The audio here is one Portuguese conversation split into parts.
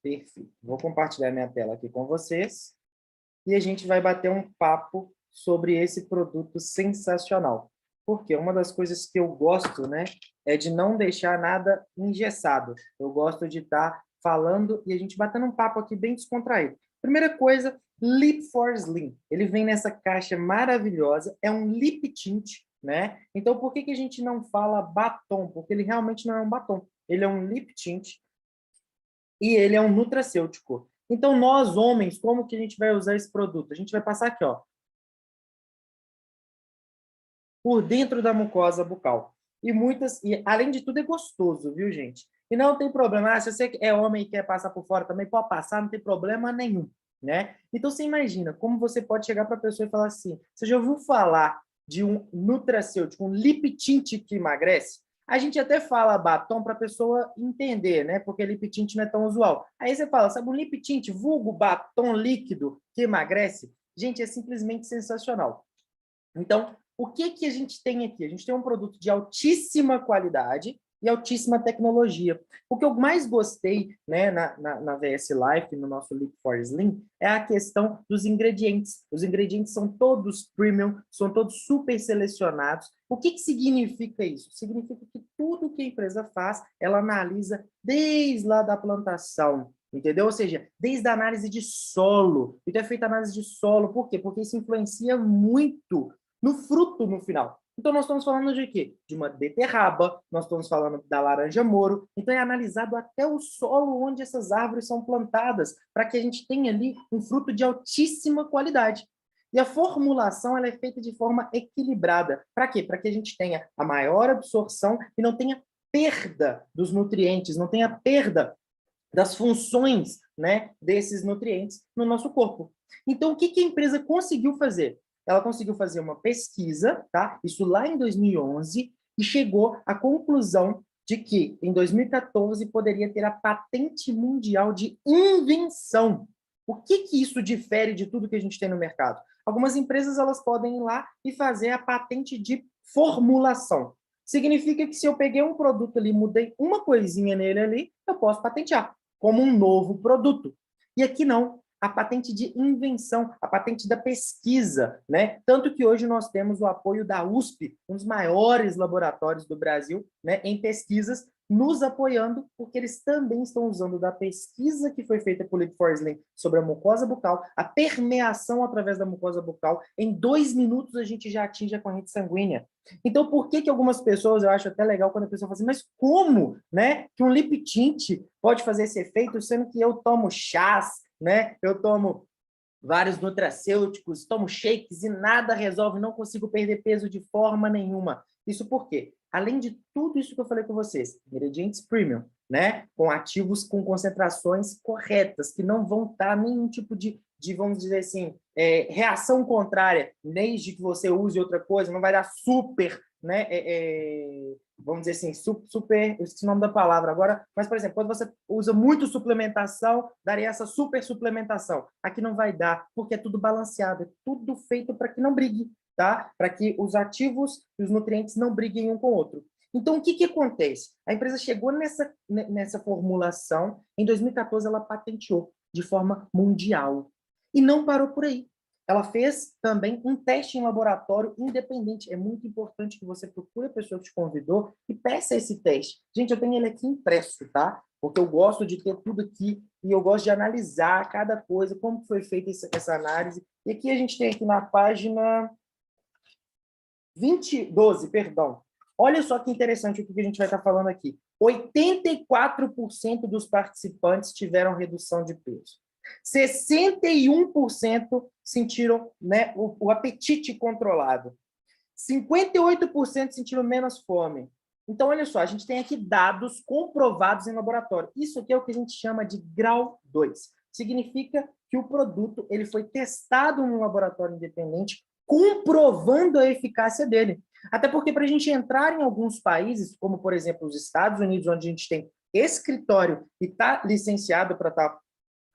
Perfeito. Vou compartilhar minha tela aqui com vocês e a gente vai bater um papo sobre esse produto sensacional. Porque uma das coisas que eu gosto, né, é de não deixar nada engessado. Eu gosto de estar falando e a gente batendo um papo aqui bem descontraído. Primeira coisa, Lip for Slim. Ele vem nessa caixa maravilhosa, é um lip tint, né? Então, por que a gente não fala batom? Porque ele realmente não é um batom. Ele é um lip tint e ele é um nutracêutico. Então, nós, homens, como que a gente vai usar esse produto? A gente vai passar aqui, ó, por dentro da mucosa bucal. E além de tudo, é gostoso, viu, gente? E não tem problema. Se você é homem e quer passar por fora também, pode passar, não tem problema nenhum, né? Então, você imagina como você pode chegar para a pessoa e falar assim, você já ouviu falar de um nutracêutico, um lip tint que emagrece? A gente até fala batom para a pessoa entender, né? Porque lip tint não é tão usual. Aí você fala, sabe, um lip tint, vulgo batom líquido que emagrece? Gente, é simplesmente sensacional. Então, o que a gente tem aqui? A gente tem um produto de altíssima qualidade e altíssima tecnologia. O que eu mais gostei, né, na VS Life, no nosso Lip for Slim, é a questão dos ingredientes. Os ingredientes são todos premium, são todos super selecionados. O que significa isso? Significa que tudo que a empresa faz, ela analisa desde lá da plantação, entendeu? Ou seja, desde a análise de solo. Então é feita análise de solo. Por quê? Porque isso influencia muito no fruto no final. Então, nós estamos falando de quê? De uma beterraba, nós estamos falando da laranja moro. Então, é analisado até o solo onde essas árvores são plantadas, para que a gente tenha ali um fruto de altíssima qualidade. E a formulação ela é feita de forma equilibrada. Para quê? Para que a gente tenha a maior absorção e não tenha perda dos nutrientes, não tenha perda das funções, né, desses nutrientes no nosso corpo. Então, o que a empresa conseguiu fazer? Ela conseguiu fazer uma pesquisa, tá? Isso lá em 2011, e chegou à conclusão de que, em 2014, poderia ter a patente mundial de invenção. O que isso difere de tudo que a gente tem no mercado? Algumas empresas elas podem ir lá e fazer a patente de formulação. Significa que se eu peguei um produto ali, mudei uma coisinha nele ali, eu posso patentear como um novo produto. E aqui não, a patente de invenção, a patente da pesquisa, né? Tanto que hoje nós temos o apoio da USP, um dos maiores laboratórios do Brasil, né, em pesquisas, nos apoiando, porque eles também estão usando da pesquisa que foi feita por Lip for Slim sobre a mucosa bucal, a permeação através da mucosa bucal. Em 2 minutos a gente já atinge a corrente sanguínea. Então, por que algumas pessoas, eu acho até legal quando a pessoa fala assim, mas como, né, que um lip tint pode fazer esse efeito, sendo que eu tomo chás, né, eu tomo vários nutracêuticos, tomo shakes e nada resolve, não consigo perder peso de forma nenhuma. Isso por quê? Além de tudo isso que eu falei com vocês, ingredientes premium, né, com ativos com concentrações corretas, que não vão dar nenhum tipo de vamos dizer assim, reação contrária, desde que você use outra coisa, não vai dar super, né, vamos dizer assim, super, eu esqueci o nome da palavra agora, mas, por exemplo, quando você usa muito suplementação, daria essa super suplementação. Aqui não vai dar, porque é tudo balanceado, é tudo feito para que não brigue, tá? Para que os ativos e os nutrientes não briguem um com o outro. Então, o que acontece? A empresa chegou nessa formulação, em 2014 ela patenteou de forma mundial. E não parou por aí. Ela fez também um teste em laboratório independente. É muito importante que você procure a pessoa que te convidou e peça esse teste. Gente, eu tenho ele aqui impresso, tá? Porque eu gosto de ter tudo aqui e eu gosto de analisar cada coisa, como foi feita essa análise. E aqui a gente tem aqui na página 12, perdão. Olha só que interessante o que a gente vai estar falando aqui. 84% dos participantes tiveram redução de peso. 61% sentiram, né, o apetite controlado. 58% sentiram menos fome. Então, olha só, a gente tem aqui dados comprovados em laboratório. Isso aqui é o que a gente chama de grau 2. Significa que o produto ele foi testado num laboratório independente, comprovando a eficácia dele. Até porque, para a gente entrar em alguns países, como, por exemplo, os Estados Unidos, onde a gente tem escritório e está licenciado para estar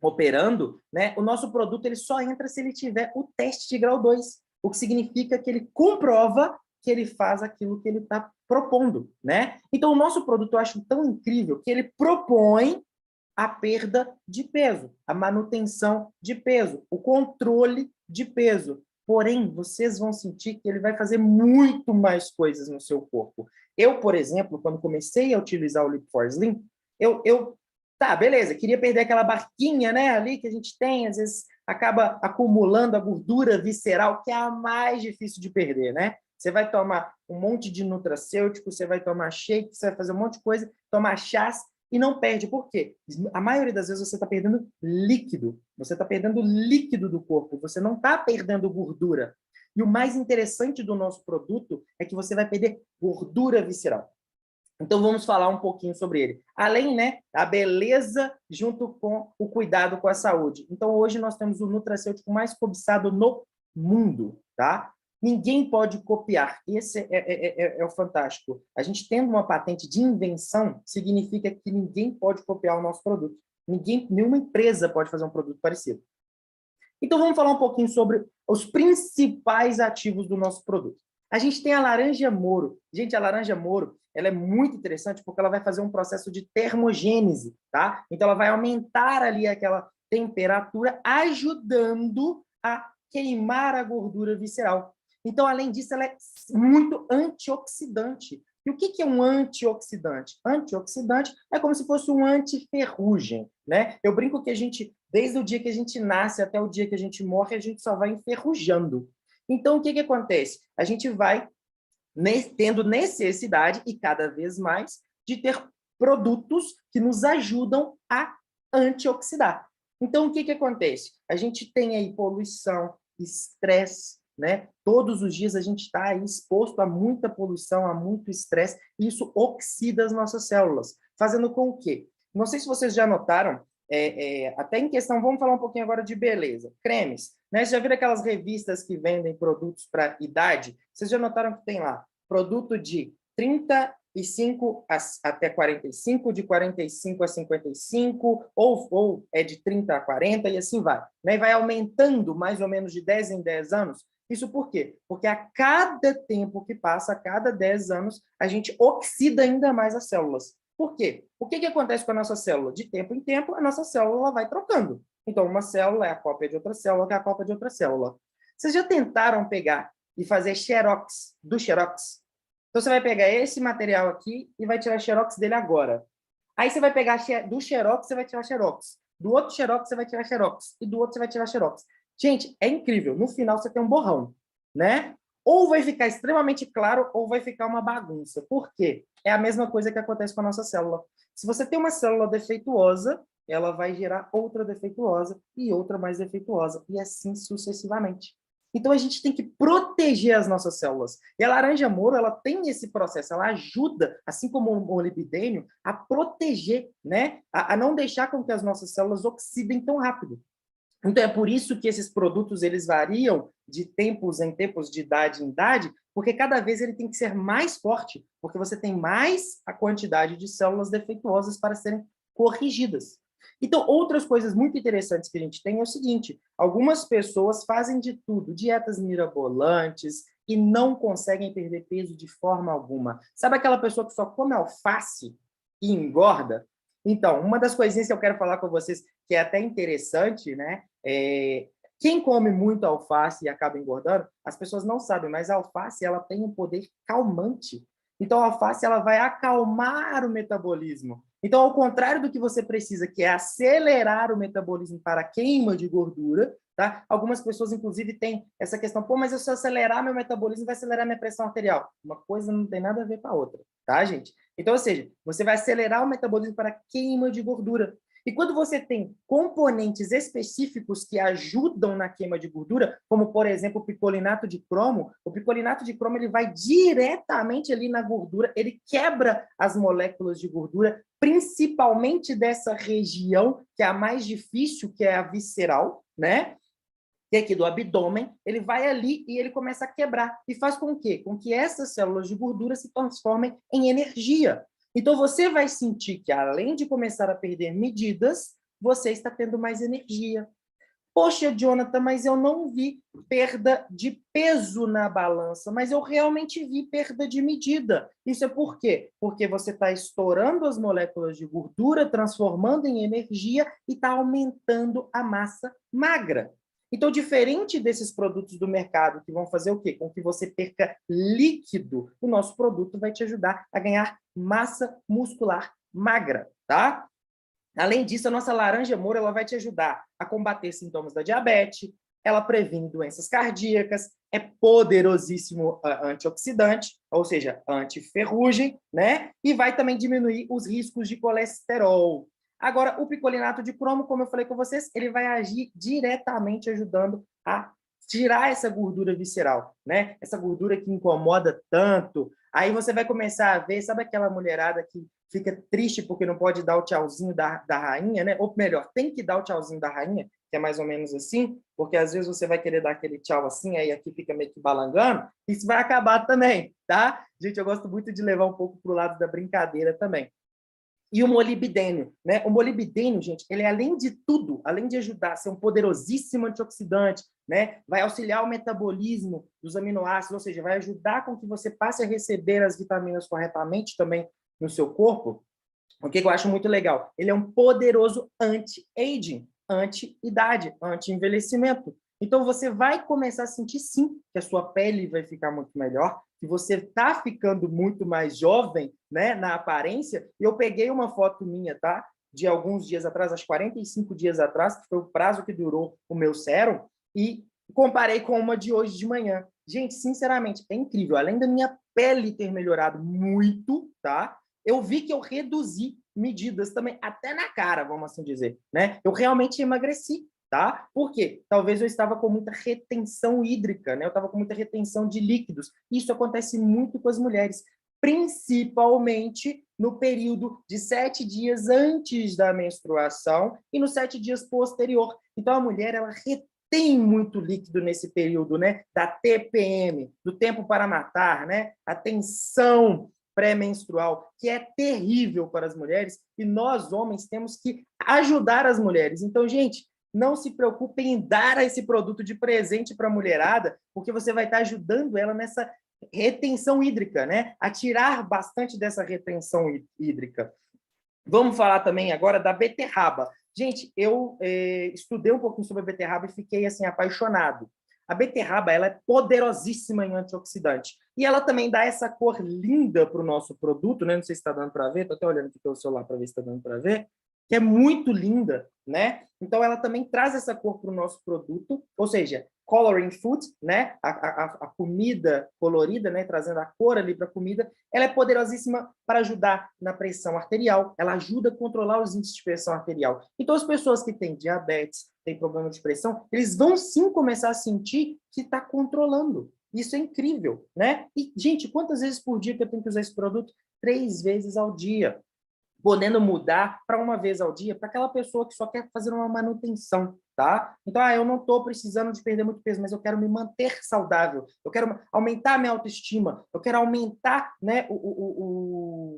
operando, né, o nosso produto ele só entra se ele tiver o teste de grau 2, o que significa que ele comprova que ele faz aquilo que ele está propondo, né? Então, o nosso produto eu acho tão incrível que ele propõe a perda de peso, a manutenção de peso, o controle de peso. Porém, vocês vão sentir que ele vai fazer muito mais coisas no seu corpo. Eu, por exemplo, quando comecei a utilizar o Lipo4Slim, tá, beleza, queria perder aquela barquinha, né, ali que a gente tem, às vezes acaba acumulando a gordura visceral, que é a mais difícil de perder, né? Você vai tomar um monte de nutracêutico, você vai tomar shake, você vai fazer um monte de coisa, tomar chás e não perde. Por quê? A maioria das vezes você está perdendo líquido. Você está perdendo líquido do corpo, você não está perdendo gordura. E o mais interessante do nosso produto é que você vai perder gordura visceral. Então, vamos falar um pouquinho sobre ele. Além, né, da beleza junto com o cuidado com a saúde. Então, hoje nós temos o nutracêutico mais cobiçado no mundo, tá? Ninguém pode copiar. Esse é o fantástico. A gente tendo uma patente de invenção, significa que ninguém pode copiar o nosso produto. Nenhuma empresa pode fazer um produto parecido. Então, vamos falar um pouquinho sobre os principais ativos do nosso produto. A gente tem a laranja Moro. Gente, a laranja Moro, ela é muito interessante porque ela vai fazer um processo de termogênese, tá? Então, ela vai aumentar ali aquela temperatura, ajudando a queimar a gordura visceral. Então, além disso, ela é muito antioxidante. E o que é um antioxidante? Antioxidante é como se fosse um antiferrugem, né? Eu brinco que a gente, desde o dia que a gente nasce até o dia que a gente morre, a gente só vai enferrujando. Então, o que acontece? A gente vai tendo necessidade, e cada vez mais, de ter produtos que nos ajudam a antioxidar. Então, o que acontece? A gente tem aí poluição, estresse, né? Todos os dias a gente está exposto a muita poluição, a muito estresse, e isso oxida as nossas células, fazendo com que, não sei se vocês já notaram, até em questão, vamos falar um pouquinho agora de beleza, cremes, né? Vocês já viram aquelas revistas que vendem produtos para idade? Vocês já notaram que tem lá produto de 35 até 45, de 45 a 55, ou é de 30 a 40, e assim vai. Né? E vai aumentando mais ou menos de 10 em 10 anos. Isso por quê? Porque a cada tempo que passa, a cada 10 anos, a gente oxida ainda mais as células. Por quê? O que acontece com a nossa célula? De tempo em tempo, a nossa célula vai trocando. Então, uma célula é a cópia de outra célula, que é a cópia de outra célula. Vocês já tentaram pegar e fazer xerox do xerox? Então, você vai pegar esse material aqui e vai tirar xerox dele agora. Aí, você vai pegar do xerox, você vai tirar xerox. Do outro xerox, você vai tirar xerox. E do outro, você vai tirar xerox. Gente, é incrível. No final, você tem um borrão, né? Ou vai ficar extremamente claro, ou vai ficar uma bagunça. Por quê? É a mesma coisa que acontece com a nossa célula. Se você tem uma célula defeituosa, ela vai gerar outra defeituosa e outra mais defeituosa, e assim sucessivamente. Então, a gente tem que proteger as nossas células. E a laranja Moro, ela tem esse processo, ela ajuda, assim como o molibdênio, a proteger, né? A não deixar com que as nossas células oxidem tão rápido. Então, é por isso que esses produtos eles variam de tempos em tempos, de idade em idade, porque cada vez ele tem que ser mais forte, porque você tem mais a quantidade de células defeituosas para serem corrigidas. Então, outras coisas muito interessantes que a gente tem é o seguinte, algumas pessoas fazem de tudo, dietas mirabolantes, e não conseguem perder peso de forma alguma. Sabe aquela pessoa que só come alface e engorda? Então, uma das coisinhas que eu quero falar com vocês, que é até interessante, né? Quem come muito alface e acaba engordando, as pessoas não sabem, mas a alface ela tem um poder calmante. Então, a alface ela vai acalmar o metabolismo. Então, ao contrário do que você precisa, que é acelerar o metabolismo para a queima de gordura, tá? Algumas pessoas, inclusive, têm essa questão, pô, mas se eu acelerar meu metabolismo, vai acelerar minha pressão arterial. Uma coisa não tem nada a ver com a outra, tá, gente? Então, ou seja, você vai acelerar o metabolismo para a queima de gordura. E quando você tem componentes específicos que ajudam na queima de gordura, como, por exemplo, o picolinato de cromo, o picolinato de cromo ele vai diretamente ali na gordura, ele quebra as moléculas de gordura, principalmente dessa região, que é a mais difícil, que é a visceral, né? Que é aqui do abdômen, ele vai ali e ele começa a quebrar. E faz com o quê? Com que essas células de gordura se transformem em energia. Então, você vai sentir que, além de começar a perder medidas, você está tendo mais energia. Poxa, Jonathan, mas eu não vi perda de peso na balança, mas eu realmente vi perda de medida. Isso é por quê? Porque você está estourando as moléculas de gordura, transformando em energia e está aumentando a massa magra. Então, diferente desses produtos do mercado que vão fazer o quê? Com que você perca líquido, o nosso produto vai te ajudar a ganhar massa muscular magra, tá? Além disso, a nossa laranja moura ela vai te ajudar a combater sintomas da diabetes, ela previne doenças cardíacas, é poderosíssimo antioxidante, ou seja, antiferrugem, né? E vai também diminuir os riscos de colesterol. Agora, o picolinato de cromo, como eu falei com vocês, ele vai agir diretamente ajudando a tirar essa gordura visceral, né? Essa gordura que incomoda tanto. Aí você vai começar a ver, sabe aquela mulherada que fica triste porque não pode dar o tchauzinho da rainha, né? Ou melhor, tem que dar o tchauzinho da rainha, que é mais ou menos assim, porque às vezes você vai querer dar aquele tchau assim, aí aqui fica meio que balangando, isso vai acabar também, tá? Gente, eu gosto muito de levar um pouco pro lado da brincadeira também. E o molibdênio, né? O molibdênio, gente, ele além de tudo, além de ajudar a ser um poderosíssimo antioxidante, né? Vai auxiliar o metabolismo dos aminoácidos, ou seja, vai ajudar com que você passe a receber as vitaminas corretamente também no seu corpo. O que eu acho muito legal? Ele é um poderoso anti-aging, anti-idade, anti-envelhecimento. Então, você vai começar a sentir, sim, que a sua pele vai ficar muito melhor, que você está ficando muito mais jovem, né, na aparência. E eu peguei uma foto minha, tá? De alguns dias atrás, acho 45 dias atrás, que foi o prazo que durou o meu sérum, e comparei com uma de hoje de manhã. Gente, sinceramente, é incrível. Além da minha pele ter melhorado muito, tá? Eu vi que eu reduzi medidas também, até na cara, vamos assim dizer, né? Eu realmente emagreci, tá? Por quê? Talvez eu estava com muita retenção hídrica, né? Eu estava com muita retenção de líquidos. Isso acontece muito com as mulheres, principalmente no período de 7 dias antes da menstruação e nos 7 dias posterior. Então, a mulher, ela retém muito líquido nesse período, né? Da TPM, do tempo para matar, né? A tensão pré-menstrual, que é terrível para as mulheres, e nós, homens, temos que ajudar as mulheres. Então, gente, não se preocupem em dar esse produto de presente para a mulherada, porque você vai estar ajudando ela nessa retenção hídrica, né? A tirar bastante dessa retenção hídrica. Vamos falar também agora da beterraba. Gente, eu estudei um pouquinho sobre a beterraba e fiquei assim apaixonado. A beterraba ela é poderosíssima em antioxidante. E ela também dá essa cor linda para o nosso produto, né? Não sei se está dando para ver, estou até olhando aqui pelo celular para ver se está dando para ver, que é muito linda, né? Então ela também traz essa cor para o nosso produto, ou seja, coloring food, né? A comida colorida, né? Trazendo a cor ali para a comida, ela é poderosíssima para ajudar na pressão arterial, ela ajuda a controlar os índices de pressão arterial. Então, as pessoas que têm diabetes, têm problema de pressão, eles vão sim começar a sentir que está controlando. Isso é incrível, né? E, gente, quantas vezes por dia que eu tenho que usar esse produto? 3 vezes ao dia, podendo mudar para uma vez ao dia, para aquela pessoa que só quer fazer uma manutenção, tá? Então, eu não estou precisando de perder muito peso, mas eu quero me manter saudável, eu quero aumentar a minha autoestima, eu quero aumentar, né,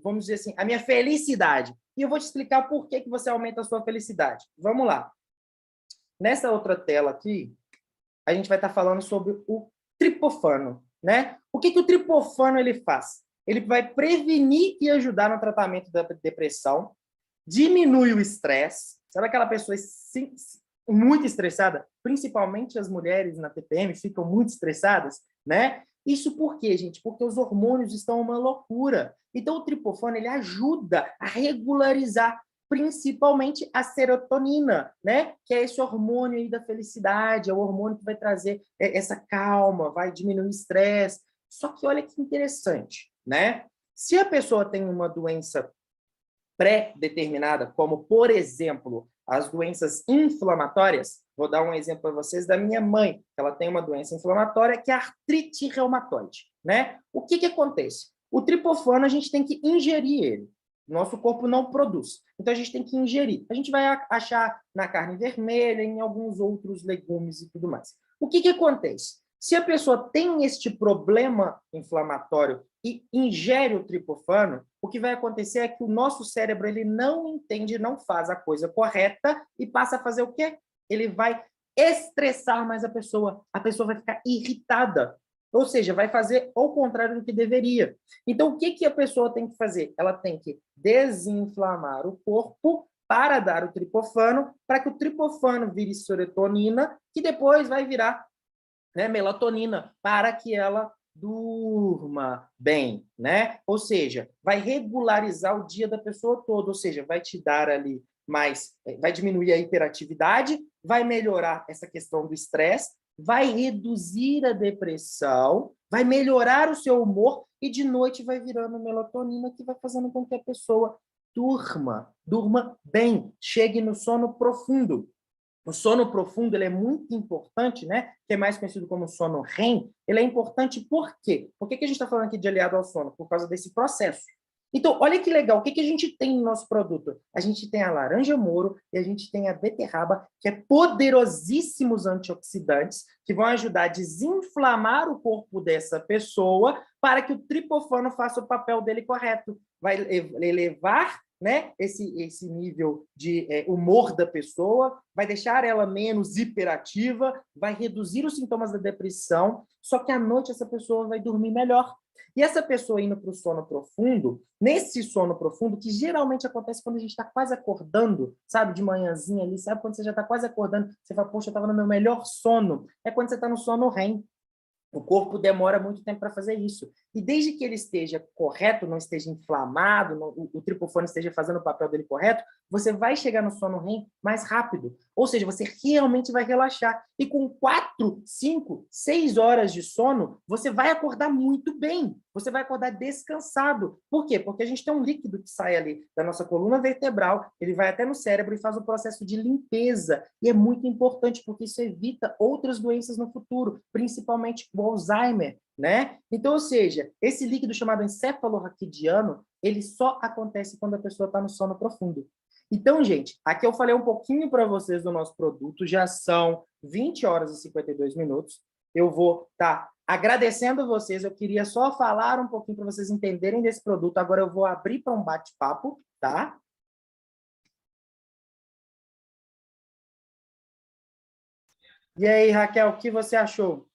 vamos dizer assim, a minha felicidade. E eu vou te explicar por que você aumenta a sua felicidade. Vamos lá. Nessa outra tela aqui, a gente vai estar falando sobre o tripofano, né? O que o tripofano ele faz? Ele vai prevenir e ajudar no tratamento da depressão, diminui o estresse. Sabe aquela pessoa muito estressada? Principalmente as mulheres na TPM ficam muito estressadas, né? Isso por quê, gente? Porque os hormônios estão uma loucura. Então, o tripofano ele ajuda a regularizar principalmente a serotonina, né? Que é esse hormônio aí da felicidade, é o hormônio que vai trazer essa calma, vai diminuir o estresse. Só que olha que interessante, né? Se a pessoa tem uma doença pré-determinada, como, por exemplo, as doenças inflamatórias, vou dar um exemplo para vocês da minha mãe, ela tem uma doença inflamatória que é a artrite reumatoide, né? O que acontece? O tripofano, a gente tem que ingerir ele. Nosso corpo não produz. Então, a gente tem que ingerir. A gente vai achar na carne vermelha, em alguns outros legumes e tudo mais. O que acontece? Se a pessoa tem este problema inflamatório e ingere o tripofano, o que vai acontecer é que o nosso cérebro ele não entende, não faz a coisa correta e passa a fazer o quê? Ele vai estressar mais a pessoa vai ficar irritada, ou seja, vai fazer o contrário do que deveria. Então, o que a pessoa tem que fazer? Ela tem que desinflamar o corpo para dar o tripofano, para que o tripofano vire serotonina, que depois vai virar, né, melatonina, para que ela durma bem, né? Ou seja, vai regularizar o dia da pessoa toda, ou seja, vai te dar ali mais, vai diminuir a hiperatividade, vai melhorar essa questão do estresse, vai reduzir a depressão, vai melhorar o seu humor e de noite vai virando melatonina que vai fazendo com que a pessoa durma bem, chegue no sono profundo. O sono profundo ele é muito importante, né? Que é mais conhecido como sono REM. Ele é importante por quê? Por que a gente está falando aqui de aliado ao sono? Por causa desse processo. Então, olha que legal. O que a gente tem no nosso produto? A gente tem a laranja moro e a gente tem a beterraba, que é poderosíssimos antioxidantes, que vão ajudar a desinflamar o corpo dessa pessoa para que o tripofano faça o papel dele correto. Vai elevar, né, esse nível de humor da pessoa, vai deixar ela menos hiperativa, vai reduzir os sintomas da depressão, só que à noite essa pessoa vai dormir melhor. E essa pessoa indo para o sono profundo, nesse sono profundo, que geralmente acontece quando a gente está quase acordando, sabe, de manhãzinha ali, sabe, quando você já está quase acordando, você fala, poxa, eu estava no meu melhor sono, é quando você está no sono REM. O corpo demora muito tempo para fazer isso. E desde que ele esteja correto, não esteja inflamado, o tripofano esteja fazendo o papel dele correto, você vai chegar no sono REM mais rápido. Ou seja, você realmente vai relaxar. E com 4, 5, 6 horas de sono, você vai acordar muito bem. Você vai acordar descansado. Por quê? Porque a gente tem um líquido que sai ali da nossa coluna vertebral, ele vai até no cérebro e faz o processo de limpeza. E é muito importante, porque isso evita outras doenças no futuro, principalmente o Alzheimer, né? Então, ou seja, esse líquido chamado encefalorraquidiano, ele só acontece quando a pessoa está no sono profundo. Então, gente, aqui eu falei um pouquinho para vocês do nosso produto, já são 20 horas e 52 minutos. Eu vou estar agradecendo vocês, eu queria só falar um pouquinho para vocês entenderem desse produto, agora eu vou abrir para um bate-papo, tá? E aí, Raquel, o que você achou?